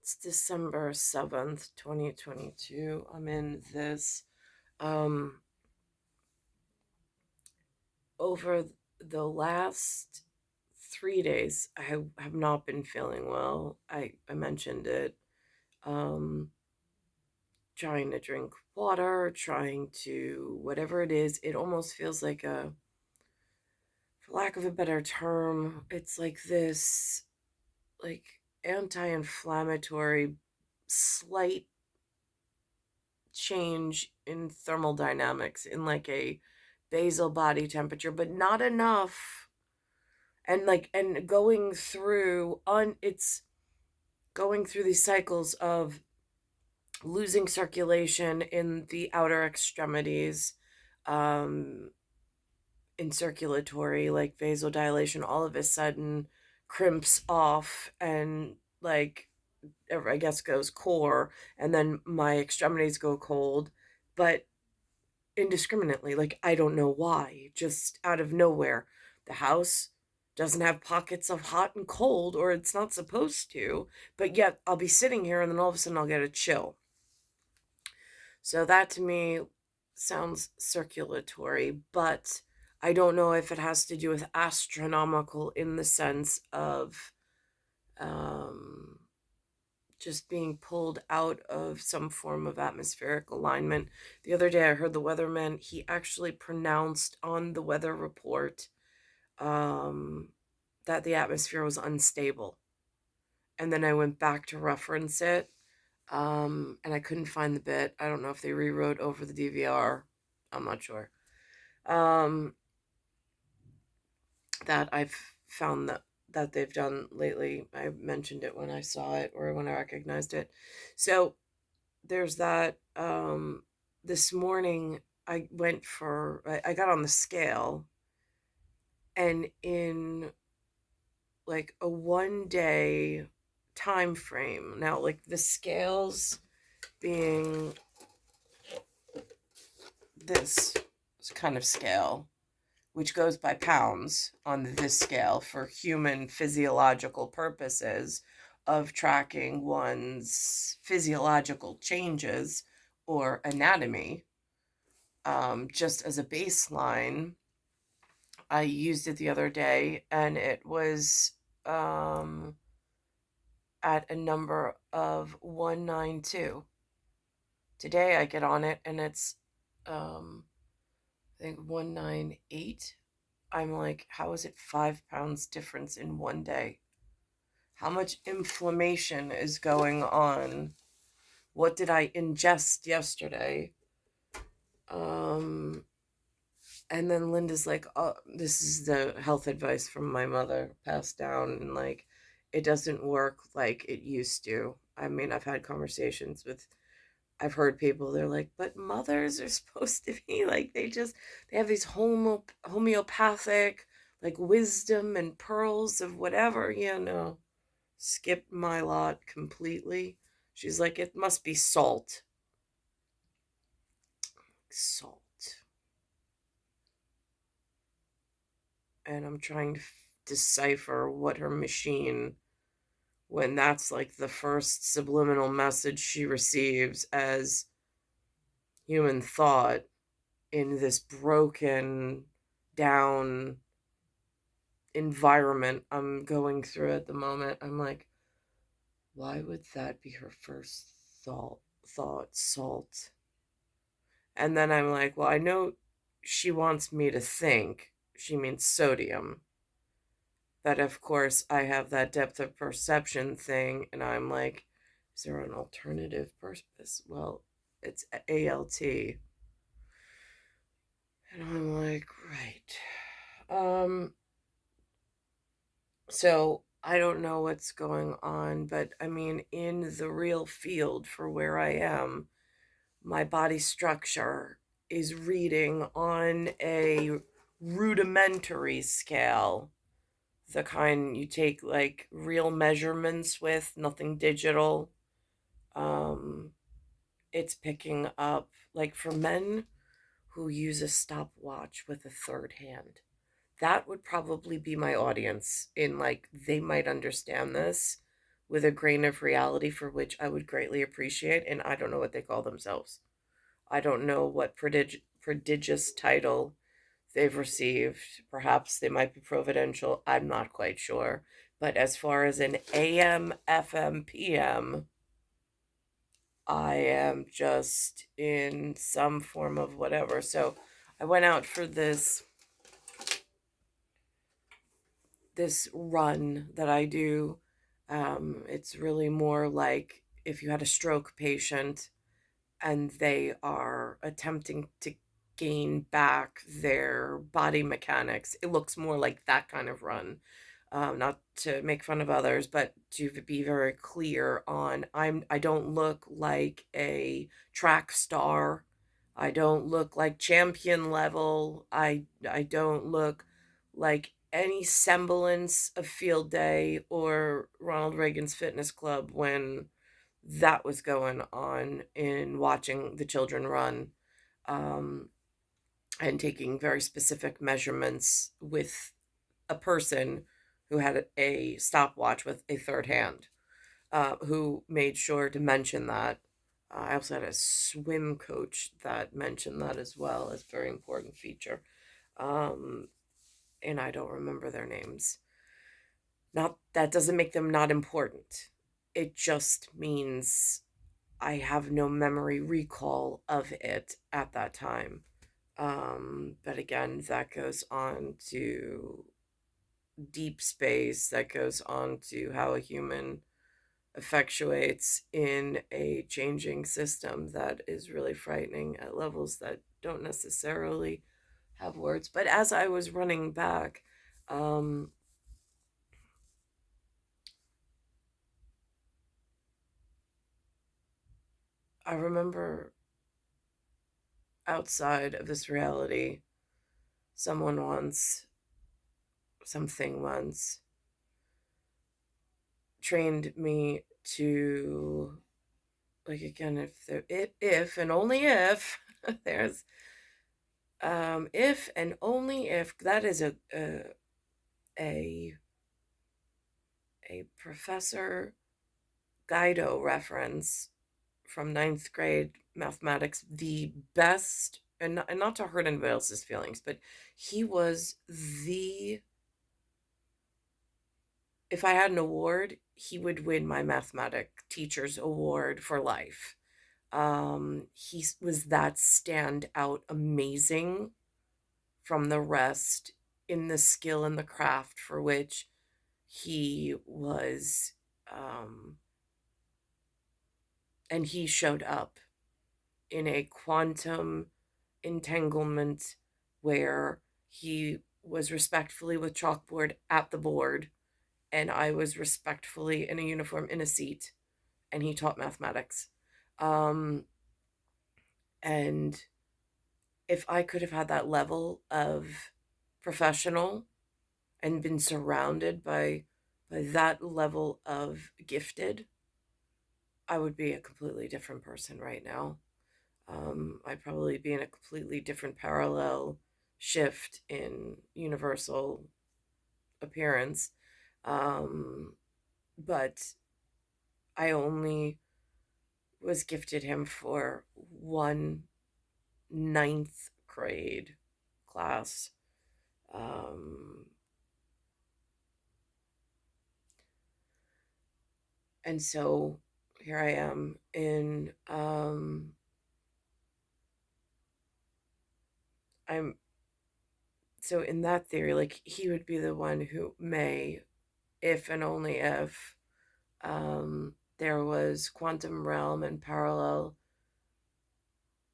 It's December 7th, 2022. I'm in this. Um, over the last 3 days, I have not been feeling well. I mentioned it. Um, Trying to drink water, trying to, whatever it is, it almost feels like for lack of a better term, it's like this, like anti-inflammatory, slight change in thermodynamics in like a basal body temperature, but not enough. And going through on it's going through these cycles of losing circulation in the outer extremities, um in circulatory, like vasodilation all of a sudden crimps off and like I guess goes core, and then my extremities go cold, but indiscriminately. Like, I don't know why, just out of nowhere. The house doesn't have pockets of hot and cold, or it's not supposed to, but yet I'll be sitting here and then all of a sudden I'll get a chill. So that to me sounds circulatory, but I don't know if it has to do with astronomical in the sense of um, just being pulled out of some form of atmospheric alignment. The other day I heard the weatherman, he actually pronounced on the weather report um, that the atmosphere was unstable. And then I went back to reference it, and I couldn't find the bit. I don't know if they rewrote over the DVR. I'm not sure. Um, that I've found that they've done lately. I mentioned it when I saw it or when I recognized it. So there's that. This morning I got on the scale, and in like a 1 day time frame, now like the scales being this kind of scale, which goes by pounds on this scale for human physiological purposes of tracking one's physiological changes or anatomy. Just as a baseline, I used it the other day and it was at a number of 192. Today I get on it and it's, I think 198. I'm like, how is it 5 pounds difference in 1 day? How much inflammation is going on? What did I ingest yesterday? Um, and then Linda's like, oh, this is the health advice from my mother passed down, and like, it doesn't work like it used to. I mean, I've had conversations with, I've heard people, they're like, but mothers are supposed to be like, they have these homeopathic, like wisdom and pearls of whatever. Yeah, no, skip my lot completely. She's like, it must be salt. Salt. And I'm trying to decipher what her machine, when that's like the first subliminal message she receives as human thought in this broken down environment I'm going through at the moment. I'm like, why would that be her first thought, salt? And then I'm like, well, I know she wants me to think she means sodium. But of course, I have that depth of perception thing, and I'm like, is there an alternative purpose? Well, it's ALT. And I'm like, right. So I don't know what's going on, but I mean, in the real field for where I am, my body structure is reading on a rudimentary scale, the kind you take like real measurements with, nothing digital. Um, it's picking up, like for men who use a stopwatch with a third hand. That would probably be my audience, in like, they might understand this with a grain of reality for which I would greatly appreciate, and I don't know what they call themselves. I don't know what prodigious title they've received. Perhaps they might be providential. I'm not quite sure. But as far as an AM, FM, PM, I am just in some form of whatever. So I went out for this run that I do. It's really more like if you had a stroke patient and they are attempting to gain back their body mechanics. It looks more like that kind of run. Not to make fun of others, but to be very clear on I don't look like a track star. I don't look like champion level. I don't look like any semblance of Field Day or Ronald Reagan's Fitness Club when that was going on in watching the children run, um, and taking very specific measurements with a person who had a stopwatch with a third hand, who made sure to mention that. I also had a swim coach that mentioned that as well as a very important feature. Um, and I don't remember their names. Not that doesn't make them not important. It just means I have no memory recall of it at that time. But again, that goes on to deep space, that goes on to how a human effectuates in a changing system that is really frightening at levels that don't necessarily have words. But as I was running back, um, I remember outside of this reality, someone once, something once trained me to, like, again, if and only if there's if and only if that is a a professor Guido reference from ninth grade mathematics, the best, and not to hurt anybody else's feelings, but he was the, if I had an award, he would win my mathematic teacher's award for life. He was that standout amazing from the rest in the skill and the craft for which he was, um, and he showed up in a quantum entanglement where he was respectfully with chalkboard at the board, and I was respectfully in a uniform in a seat, and he taught mathematics. Um, and if I could have had that level of professional and been surrounded by that level of gifted, I would be a completely different person right now. I'd probably be in a completely different parallel shift in universal appearance. Um, but I only was gifted him for one ninth grade class. Um, and so here I am in, I'm, so in that theory, like he would be the one who may, if and only if, there was quantum realm and parallel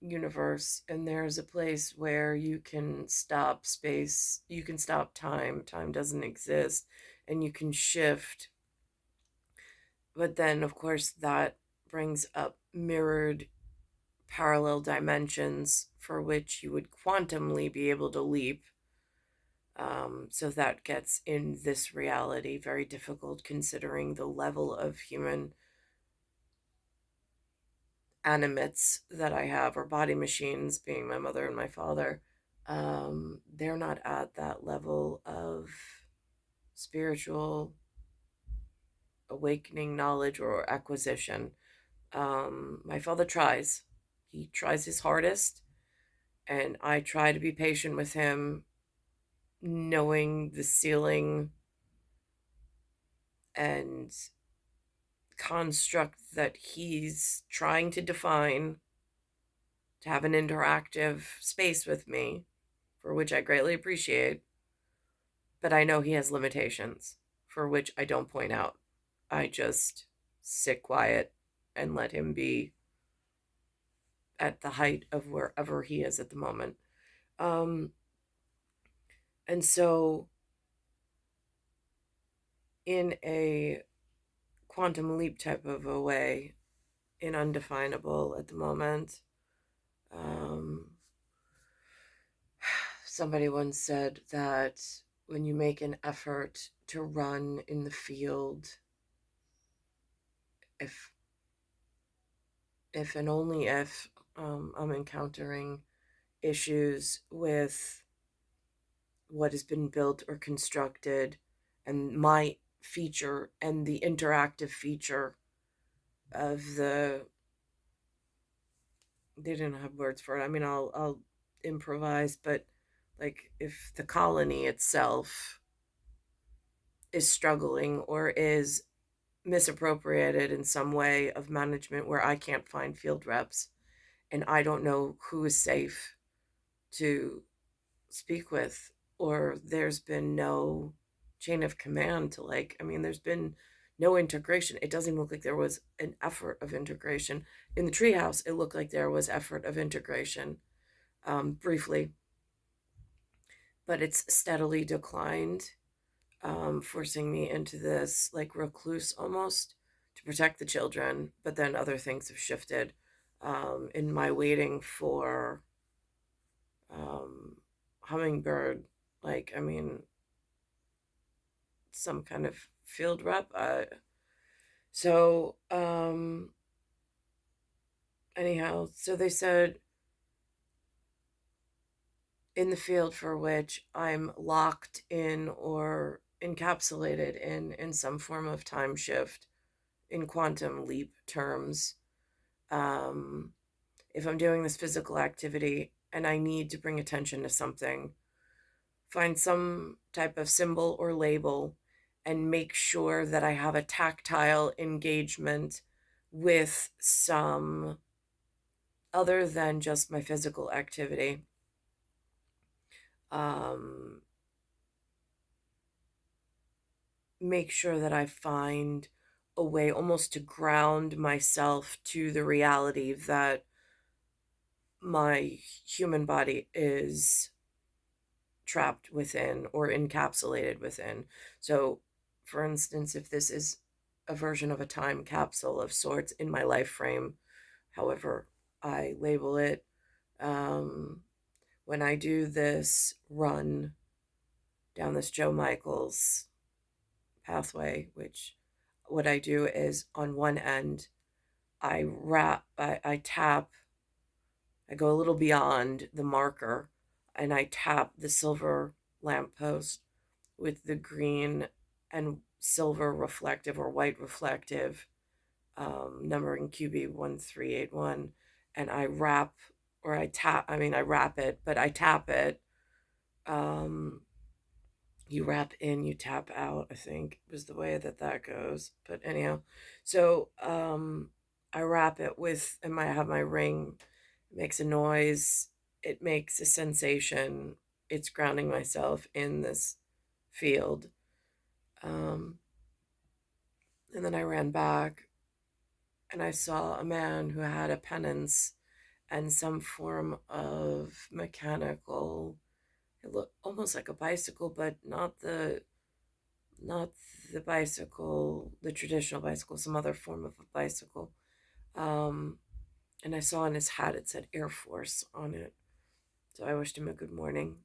universe, and there's a place where you can stop space, you can stop time, time doesn't exist, and you can shift. But then, of course, that brings up mirrored parallel dimensions for which you would quantumly be able to leap. So that gets in this reality very difficult considering the level of human animates that I have, or body machines, being my mother and my father. They're not at that level of spiritual awakening knowledge or acquisition. My father tries. He tries his hardest, and I try to be patient with him, knowing the ceiling and construct that he's trying to define to have an interactive space with me, for which I greatly appreciate. But I know he has limitations, for which I don't point out. I just sit quiet and let him be at the height of wherever he is at the moment. Um, and so, in a quantum leap type of a way, in undefinable at the moment, um, somebody once said that when you make an effort to run in the field, if and only if I'm encountering issues with what has been built or constructed and my feature and the interactive feature of the, they didn't have words for it. I mean, I'll improvise, but like if the colony itself is struggling or is misappropriated in some way of management where I can't find field reps and I don't know who is safe to speak with, or there's been no chain of command to, like, I mean, there's been no integration. It doesn't look like there was an effort of integration. In the treehouse, it looked like there was effort of integration, briefly, but it's steadily declined, forcing me into this like recluse almost to protect the children. But then other things have shifted in my waiting for um, hummingbird, like, I mean, some kind of field rep. So, anyhow, so they said in the field for which I'm locked in or encapsulated in some form of time shift in quantum leap terms. Um, if I'm doing this physical activity and I need to bring attention to something, find some type of symbol or label and make sure that I have a tactile engagement with some other than just my physical activity. Um, make sure that I find a way almost to ground myself to the reality that my human body is trapped within or encapsulated within. So, for instance, if this is a version of a time capsule of sorts in my life frame, however I label it, um, when I do this run down this Joe Michaels pathway, which what I do is on one end, I tap, I go a little beyond the marker and I tap the silver lamppost with the green and silver reflective or white reflective numbering QB1381, and I wrap or I tap, I mean, I wrap it, but I tap it. Um, you wrap in, you tap out, I think was the way that that goes. But anyhow, so I wrap it with, and I have my ring, it makes a noise, it makes a sensation, it's grounding myself in this field. Um, and then I ran back and I saw a man who had a penance and some form of mechanical, it looked almost like a bicycle, but not the bicycle, the traditional bicycle, some other form of a bicycle. Um, and I saw on his hat it said Air Force on it. So I wished him a good morning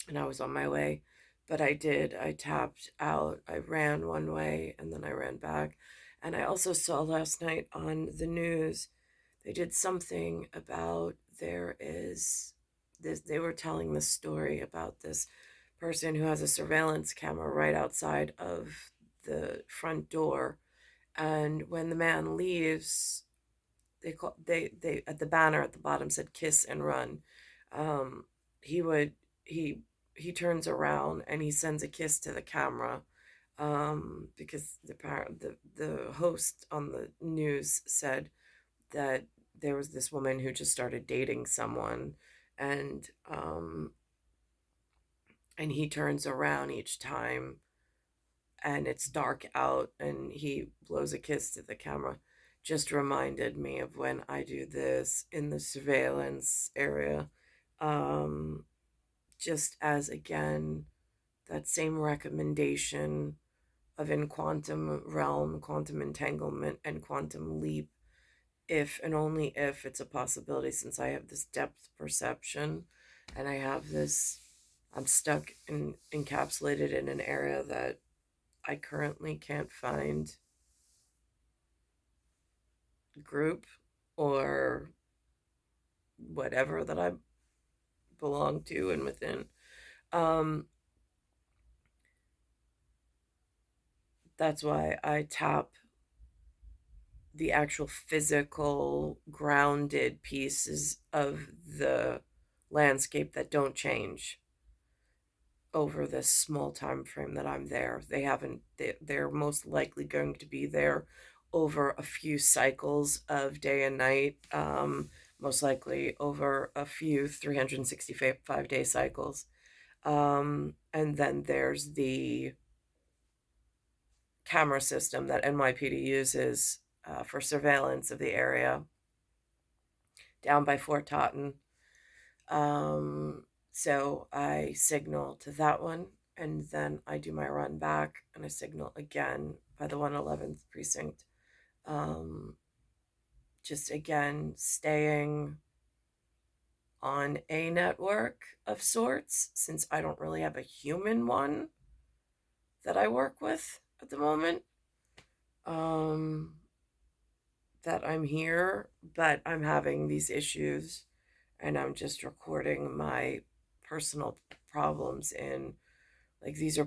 and I was on my way. But I did. I tapped out. I ran one way and then I ran back. And I also saw last night on the news, they did something about there is this, they were telling the story about this person who has a surveillance camera right outside of the front door. And when the man leaves, they at the banner at the bottom said "kiss and run." Um, he would he turns around and he sends a kiss to the camera, because the host on the news said that there was this woman who just started dating someone, and and he turns around each time and it's dark out and he blows a kiss to the camera. Just reminded me of when I do this in the surveillance area. um just as, again, that same recommendation of in quantum realm, quantum entanglement, and quantum leap, if and only if it's a possibility, since I have this depth perception and I have this, I'm stuck and encapsulated in an area that I currently can't find group or whatever that I belong to and within. Um, that's why I tap the actual physical grounded pieces of the landscape that don't change over this small time frame that I'm there. They haven't, they're most likely going to be there over a few cycles of day and night, most likely over a few 365-day cycles. And then there's the camera system that NYPD uses for surveillance of the area down by Fort Totten. Um, so I signal to that one, and then I do my run back, and I signal again by the 111th precinct. Um, just again, staying on a network of sorts, since I don't really have a human one that I work with at the moment. Um, that I'm here, but I'm having these issues, and I'm just recording my personal problems in, like, these are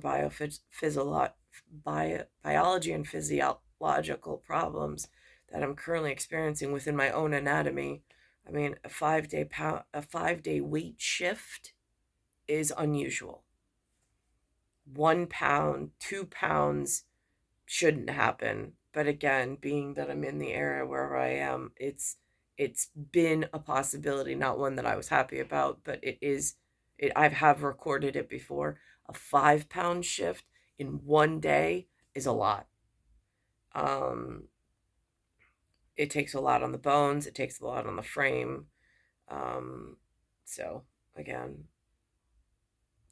biology and physiological problems that I'm currently experiencing within my own anatomy. I mean, a 5-day weight shift is unusual. 1 pound, 2 pounds shouldn't happen. But again, being that I'm in the area where I am, it's been a possibility, not one that I was happy about, but I have recorded it before. A 5 pound shift in one day is a lot. Um, it takes a lot on the bones, it takes a lot on the frame. Um, so again,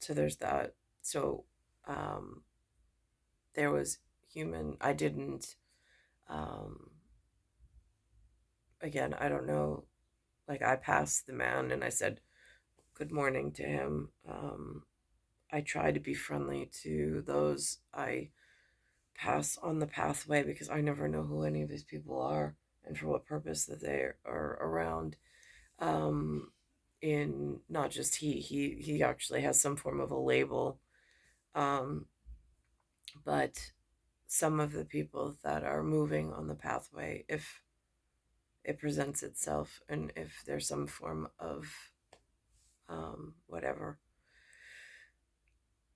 so there's that. So um, there was human. I didn't. Um, Again, I don't know. Like, I passed the man and I said good morning to him. I try to be friendly to those I pass on the pathway, because I never know who any of these people are and for what purpose that they are around. Um, in not just he actually has some form of a label, um, but some of the people that are moving on the pathway, if it presents itself, and if there's some form of whatever.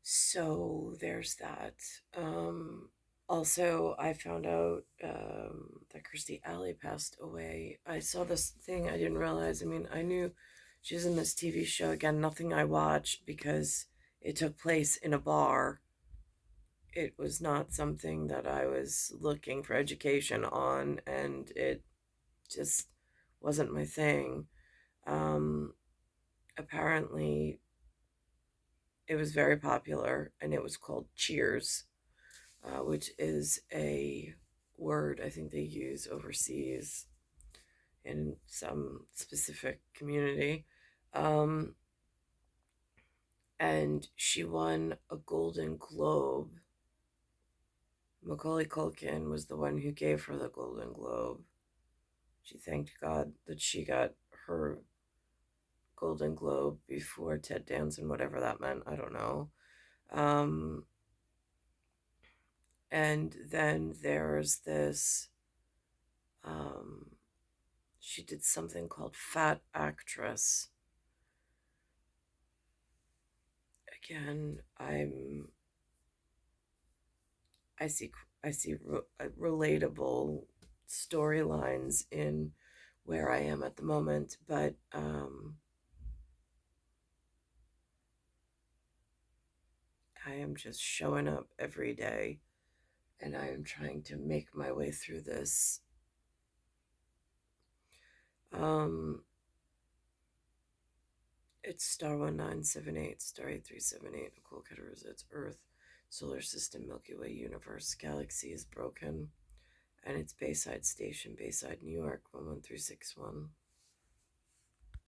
So there's that. Also, I found out that Kirstie Alley passed away. I saw this thing, I didn't realize. I mean, I knew she was in this TV show. Again, nothing I watched because it took place in a bar. It was not something that I was looking for education on, and it just wasn't my thing. Um, Apparently, it was very popular, and it was called Cheers, which is a word I think they use overseas in some specific community. Um, and she won a Golden Globe. Macaulay Culkin was the one who gave her the Golden Globe. She thanked God that she got her Golden Globe before Ted Danson, whatever that meant. I don't know. Um, And then there's this, um, she did something called Fat Actress. Again, I see relatable storylines in where I am at the moment, but I am just showing up every day, and I am trying to make my way through this. Um, it's star 1978, star 8378, Nicole Cattaruzza. It's Earth, Solar System, Milky Way, Universe, Galaxy is broken, and it's Bayside Station, Bayside, New York, 11361.